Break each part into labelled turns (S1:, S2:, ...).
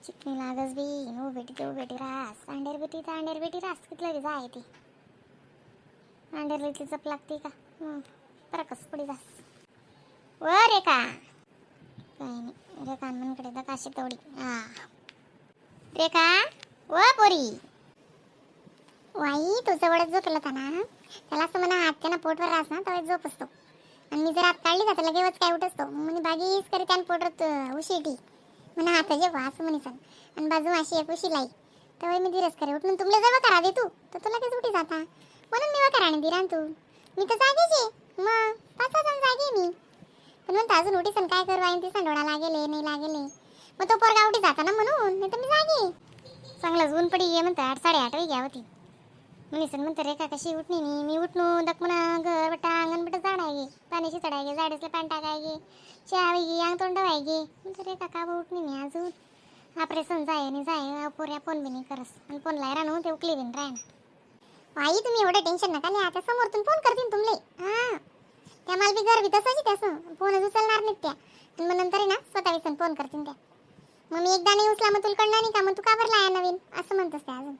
S1: चिकनी लागस be no बेटी रास अंडेर बेटी रास कितलं बी जाय ती अंडेर बेटी चप लागते का तर कस पडी जास व रेखा काही नाही रेखा मनकडे तर काशी तेवढी रेखा व पोरी वाई तो जवळच झोपला होता ना त्याला असं म्हणा हात त्यांना पोटवर रास ना तेव्हा झोप असतो आणि मी जर हात काढली का तर लगेच काय उठ असतो म्हणजे बागीच करी त्यानं पोटत उशीटी म्हणा हात जेव्हा असं म्हणे सांग आणि बाजू अशी एक उशी लाई तेव्हा मी दिरस करे उठून तुमले जवळ करा दे तू तर तुला लगेच उठी जाता म्हणून मी करा दिरान तू मी तर जागेच मग 5 वाजता जागे मी पण म्हणता अजून उठी सण काय करू आणि ती संडोळा लागेले नाही लागेले मग तो पोरगा उठी जाता ना म्हणून नाही तर मी जागे चांगलंच ऊन पडी ये म्हणता 8:30 वाजता होती म्हणे सण म्हणतं रेखा कशी उठणी नाही मी उठणू दक म्हणा घर बटा अंगण बटा झाडायगे पाण्याची चढायगे झाडेसले पाणी टाकायगे चहा वायगे अंग तोंड वायगे म्हणतं रेखा का उठणी नाही अजून ऑपरेशन जाय नाही जाय पोऱ्या फोन बी नाही करस आणि फोन लाई राहणू ते उकली बिन राहणं आई तुम्ही एवढं टेन्शन नका लिहा त्या समोरतून फोन करतील तुमले त्या मला बी घर बी तसंच त्याचं फोन उचलणार नाहीत त्या आणि मग नंतर ना स्वतः विसन फोन करतील त्या मग मी एकदा नाही उचला मग तुला कळणार नाही का मग तू का भरला आहे नवीन असं म्हणतस त्या अजून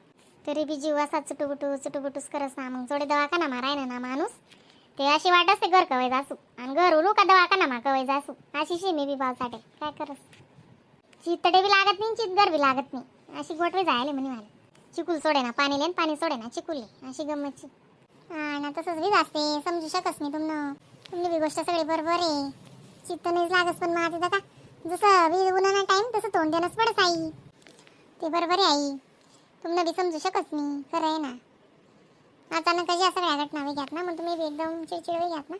S1: तरी बी जीव असा चुटुबुटूस करस ना मग जोडे दवाखाना माराय ना माणूस ते अशी वाट असते घर कवाय जासू आणि घर उलू का दवाखाना मा कवाय जासू अशी शिमी बी पावसाटे काय करस चितडे बी लागत नाही चितगर बी लागत नाही अशी गोठवे जायले म्हणे मला चिकुल सोडे ना पाणी लेन पाणी सोडे ना चिकुले अशी गंमतची ना तसंच बी असते समजू शकस नाही तुमने बी गोष्ट सगळी बरोबर आहे चित्त नाहीच लागस पण मग आता का जसं बी उन्हाळा टाईम तसं तोंड देणंच पडस आई ते बरोबर आहे आई तुम्हाला बी समजू शकत नाही खरं आहे ना अचानक अशा सगळ्या घटना घ्यात ना मग तुम्ही बी एकदम चिडचिड घ्यात ना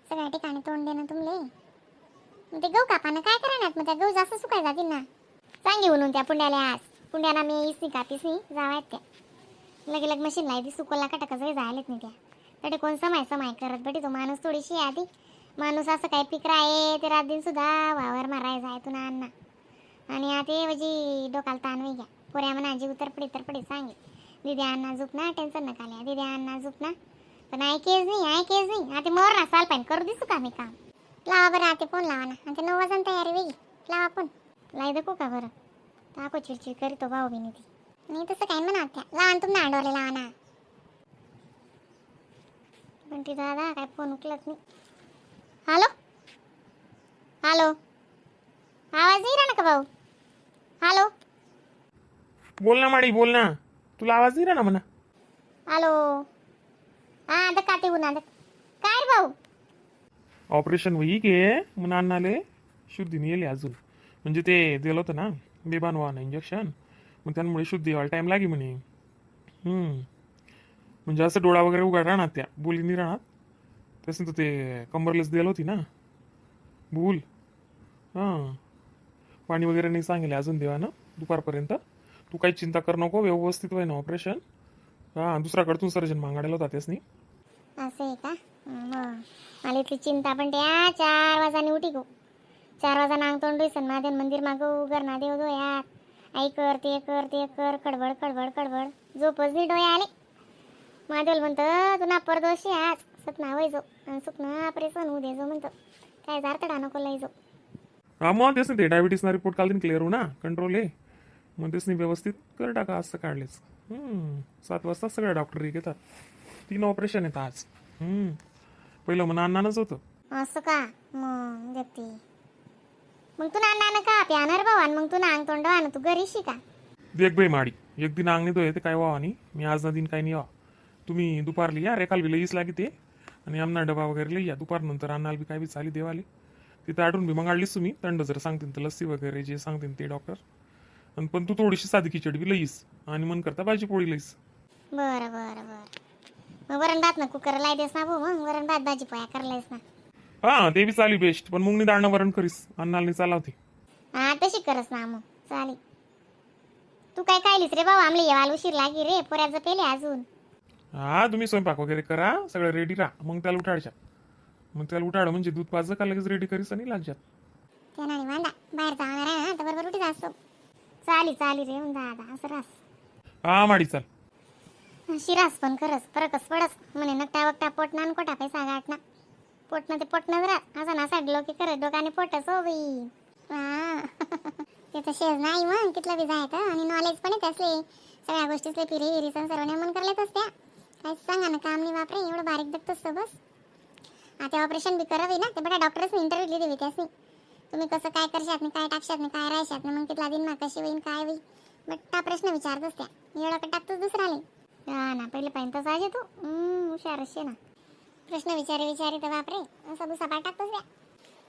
S1: सगळ्या ठिकाणी तोंड देणं तुमले मग ते गहू कापानं काय करणार मग त्या गहू जास्त सुकाय जातील ना सांगे म्हणून त्या पुंड्याला आज पुंड्याला मी इसनी कापीस नाही जावायत त्या लगे लग मशीन लाई ती सुकोला कटकच वेळ जायलेत नाही त्या तडे कोण समाय करत बेटी तो माणूस थोडीशी आधी माणूस असं काही पिकरा आहे ते रात दिन सुद्धा वावर माराय जाय तू ना अण्णा आणि आता म्हणजे डोकाला ताण घ्या पोऱ्या म्हणा जी उतरपडी सांगे दीदी अण्णा झोप ना टेन्शन नका लिया दीदी अण्णा झोप ना पण ऐकेच नाही आता मोर ना साल पाहिजे करू दिसू का मी काम लावा बरं आता फोन लावा ना आणि 9 वाजता तयारी वेगळी लावा फोन लाई दको का बरं टाको चिडचिड करीतो भाऊ बी नाही तसं काय म्हणा त्या लहान तुम्ही अंडवले लावा ना पण ती दादा काय फोन उचलत नाही हॅलो आवाज नाही राहणार का भाऊ हॅलो
S2: बोल ना माडी बोल ना तुला आवाज नाही ना म्हणा
S1: हॅलो आता काटे गुन्हा काय रे भाऊ
S2: ऑपरेशन होई के म्हणून अन्नाले शुद्धीने येले अजून म्हणजे ते दिलं होतं ना बेबान व्हावं इंजेक्शन मग त्यामुळे शुद्धी व्हायला टाईम लागे म्हणे म्हणजे असं डोळा वगैरे उघड राहणार त्या बोली नाही राहणार तसं तर ते कंबरलेच दिलं होती ना भूल पाणी वगैरे नाही सांगेल अजून देवा ना दुपारपर्यंत तू काही चिंता कर नको व्यवस्थित व्हाय ना ऑपरेशन दुसऱ्याकडून सर्जन मागायला होता त्याच नाही
S1: असं आहे का मला इथली चिंता पण त्या 4 वाजाने उठी गो 4 वाजा नांग तोंड सन महादेव मंदिर मागो गरणा देव दो यार आई कर ते कर खडबड झोपच नाही डोळे आले महादेव म्हणतं तू ना परदोशी आज सपना वय जो आणि सुपना ऑपरेशन होऊ दे जो म्हणतं काय जारतडा नको लय जो
S2: मग तेच नाही ते डायबिटीसना रिपोर्ट काढून क्लिअर हो ना कंट्रोल आहे मग तेच नाही व्यवस्थित कर टाका असं काढलेच 7 वाजता सगळ्या डॉक्टर घेतात 3 ऑपरेशन आहेत आज पहिलं म्हणा अण्णानंच होतं
S1: असं का मग देते मग तू नाना का प्यानार भाऊ आणि मग तू नांग तोंड ना तू घरी शिका
S2: देख बाई माडी एक दिन अंगणी तो येते काय व्हावा आणि मी आज ना दिन काही नाही व्हा तुम्ही दुपारली या रेखाल बी लईच लागे ते आणि आमना डबा वगैरे लई या दुपार नंतर अन्नाल बी काय बी चाली देवाले तिथं आठवून बी मग आणलीच तुम्ही थंड जर सांगतील तर लस्सी वगैरे जे सांगतील ते डॉक्टर आणि पण तू थोडीशी साधी खिचडी बी लईस आणि मन करता भाजी पोळी लईस
S1: बरं मग वरण भात ना कुकर लाई देस ना भाऊ मग वरण भात भाजी पोळ्या करलायस ना
S2: ते बी चाली बेस्ट पण मुंगनी दाणं वरण करीस अन्नाला चालवते
S1: तशी करस ना मग चालेल तू काय कायलीस रे भाऊ आमले येवाल उशीर लागी रे पोऱ्याचं पेले अजून
S2: तुम्ही स्वयंपाक वगैरे करा सगळं रेडी राहा मग त्याला उठाडच्या मग त्याला उठाड म्हणजे दूध पाच का लगेच रेडी करीस आणि लागजात
S1: त्याने वांदा बाहेर जाणार आहे ना तर बरोबर उठी जास्तो चाली रे दादा असं रास
S2: माडी चाल
S1: शिरास पण खरंच फरकच पडस म्हणे नकटा वकटा पोटना आणि कोटा पैसा गाठना पोटना ते पोटनच राहत असं ना साडलो की खरंच डोकाने पोटच हो बाई ते तर शेज नाही मग कितलं बी जायचं आणि नॉलेज पण येत असले सगळ्या गोष्टीतले फिरी हिरीसन सर्व नेमून करलेच असत्या. काय सांगा ना काम नाही बापरे एवढं बारीक बघतोस बस. आता ऑपरेशन बी करावी ना ते बघा डॉक्टरच इंटरव्ह्यू दिली त्यासनी तुम्ही कसं काय करशात नाही काय टाकशात नाही काय राहशात नाही मग तिथला दिन ना कशी होईन काय होईल बट्टा प्रश्न विचारतोस त्या एवढा का टाकतोस दुसराले. हा ना पहिले पाहिजे तसं आहे तू हुशार असे ना प्रश्न विचारे तर बापरे असा दुसरा पाय टाकतोस त्या.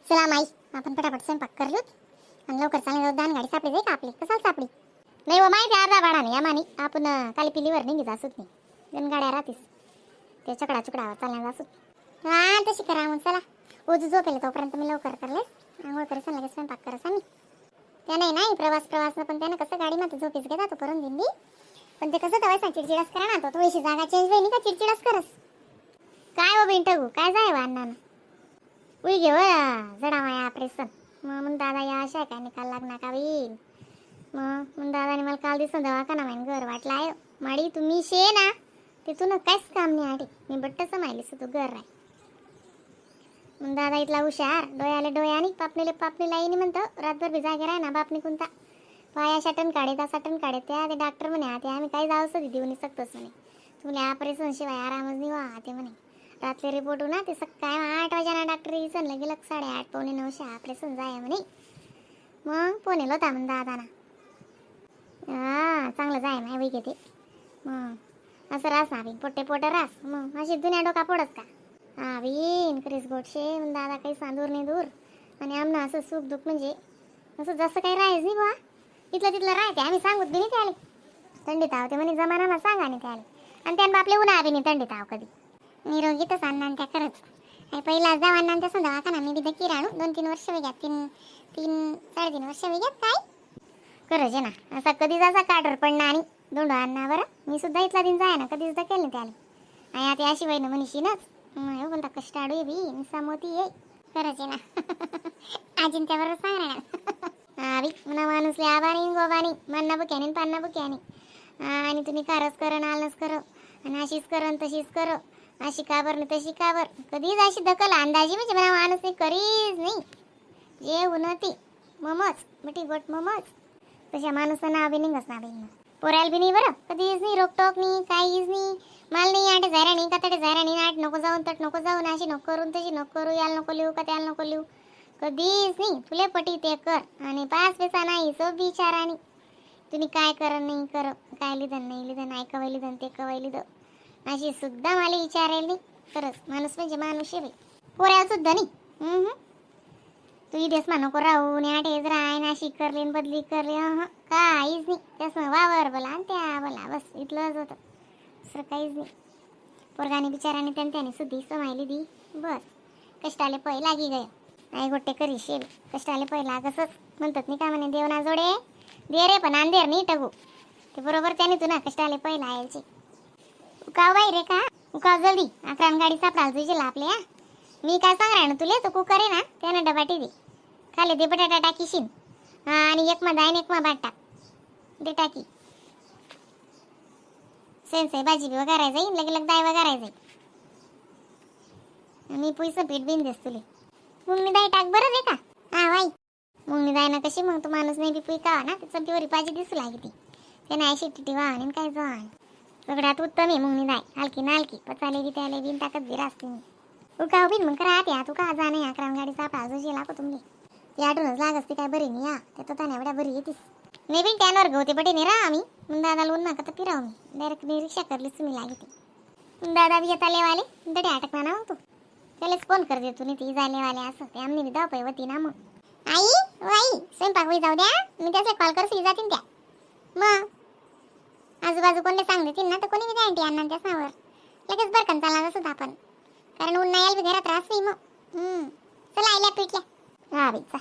S1: चला माई आपण पटापट स्वयंपाक करलोत आणि लवकर चालले दान गाडी सापडी जाई का आपली कसाल सापडी नाही व माहिती अर्धा भाडा नाही आम्हानी आपण काली पिलीवर निघी जासूत नाही गण गाड्या राहतीस ते चकडा चुकडावर चालण्या जासूत. हा तशी करा मग चला ओजू झोपेल तोपर्यंत मी लवकर करलेस आंघोळ करेस लगेच स्वयंपाक करस आम्ही त्या नाही प्रवास पण त्यानं कसं गाडी मात्र झोपेच घेता तो करून दिंडी पण ते कसं तवायचा चिडचिडच करा ना तो थोडीशी जागा चेंज होईल का चिडचिडच करस काय हो बिंटगू काय जाय अण्णानं उई घे जडा माया ऑपरेशन मग दादा या अशा काय निकाल लागणार का होईल मग दादाने मला काल दिसून दवाखाना माहीन घर वाटला आहे माडी तुम्ही शे ना तिथून काहीच काम नाही आठी मी बट्ट समायलीस तू घर राय मग दादा इथला हुशार डोळ्याले डोळ्यानी पापणीला येईन म्हणतो रातभर बी जागे राय ना बापनी कोणता पाया साटन काढे त्या ते डॉक्टर म्हणे आते आम्ही काही जावंच देऊ नाही शकतोच म्हणे तुम्हाला ऑपरेशन शिवाय आरामच नाही वा ते म्हणे रात्री रिपोर्ट ना ते सकाळी 8 वाजाना डॉक्टर इसन लगे 8:30 पावणे 9 ऑपरेशन जाय म्हणे मग फोन होता म्हण दादाना हा चांगलं जाय माय वही घेते मग असं रास ना पोटे रास मग अशी दुनिया डोका पडत का हा बीन क्रिस गोटशे मग दादा काही सांदूर नाही दूर आणि आमना असं सुख दुःख म्हणजे असं जसं काही राहायच नाही बा इथलं तिथलं राहते आम्ही सांगूत बी नाही त्याले थंडीत आव ते म्हणे जमानाला सांगा नाही त्याले आणि त्यानं बापले उन्हा बी नाही थंडीत आव कधी निरोगीतच अण्णा त्या खरंच पहिला जाऊ अण्णा त्या दवाखाना मी बी दकी राहणू 2-3 वर्ष वेग्यात 3-3.5 वर्ष वेग्यात काय खरंच आहे ना असा कधीच असा काढर पडणं आणि दोंड अण्णा बरं मी सुद्धा इथला दिन जाय ना कधीच दकेल नाही त्याले आणि आता अशी वय ना मनीषीनच कोणता कष्ट आडू बी निसा मोती ये खरंच आहे ना आजीन त्यावर सांग ना आवी म्हणा माणूसले आबानी गोबानी मान्ना बुक्यानी पान्ना बुक्यानी आणि तुम्ही कारच करण आलच कर आणि अशीच करन तशीच कर अशी काबर नाही तशी काबर कधीच अशी दखल अंदाजी म्हणजे मला माणूस नाही करीच नाही जे उन्हती ममच मिठी गोट ममच तशा माणूसांना बी निघस ना बी पोरायला बी नाही बरं कधीच नाही रोकटोक नाही काहीच नाही माल नाही आटे जायरा नाही कातडे जायरा नाही आठ नको जाऊन तट नको जाऊन अशी नको करून तशी नको करू याला नको लिहू का त्याला नको लिहू कधीच नाही तुले पटी ते कर आणि 5 पैसा नाही सो बिचारानी तुम्ही काय कर नाही कर काय लिधन नाही लिधन ऐकवाय लिधन ते कवाय लिधन अशी सुद्धा मला विचारायला नाही खरंच माणूस म्हणजे माणूस आहे पोऱ्याला सुद्धा नाही तू इथेच मा नको राहू आणि आठेच राय नाशी करले बदली करले काहीच नाही त्यास वावर बोला आणि त्या बोला बस इथलंच होतं दुसरं काहीच नाही पोरगाने बिचाराने त्याने सुद्धी समायली दी बस कष्टाले पै लागी गय आई गोटे करी शेल कष्टाले पहिला कसंच म्हणतात नाही का म्हणे देवना जोडे दे रे पण अंधेर नाही टगू ते बरोबर त्याने तुला कष्टाले पहिला यायचे उकाव बाई रे का उकाव जल्दी 11 गाडी सापडाल तुझी आपल्या मी काय सांगणार ना तुले तो कुकर आहे ना त्यानं डबाटी दे खाली दे बटाटा टाकीशीन आणि एक मा दाईन एक मा बाट टाक दे टाकी सेन्से भाजी बी वगाराय जाईन लगे दाय वगाराय जाईन मी पैसे पीठ बिन देस तुले मुंगनी दाई टाक बरं दे का हा बाई मुंगनी दाई ना कशी मग तो माणूस नाही बी पिकावा ना त्याचं पिवरी भाजी दिसू लागली ती त्याने अशी टिटी वाहन काय जवान सगळ्यात उत्तम आहे मुंगनी दाई हलकी नालकी पचाले बी त्याले बिन टाकत बी राहते मी उकाव बिन मग करा त्या तू का जाणे 11 गाडी सापडा जोशी लाको तुमले ती आठवणच लागस ती काय बरी नाही या त्या तो एवढ्या बरी येतीस नाही बिन त्यानवर गवते बटे नाही राहा आम्ही मग दादाला उन्हा का तर फिराव मी डायरेक्ट रिक्षा करलीच तुम्ही लागते दादा बी येता लेवाले दडे अटकणार ना मग तू त्यालाच फोन कर दे तुम्ही ती जायलेवाले असं ते आमने बी धावपय होती ना मग आई स्वयंपाक होई जाऊ द्या मी त्याचा कॉल करते जातील त्या मग आजूबाजू कोणते सांग देतील ना तर कोणी बी गॅरंटी आणणार त्या सावर लगेच बरकन चालणार असत आपण कारण उन्हा यायला बी घरात राहस नाही मग चला आयल्या पिटल्या हा बाई चा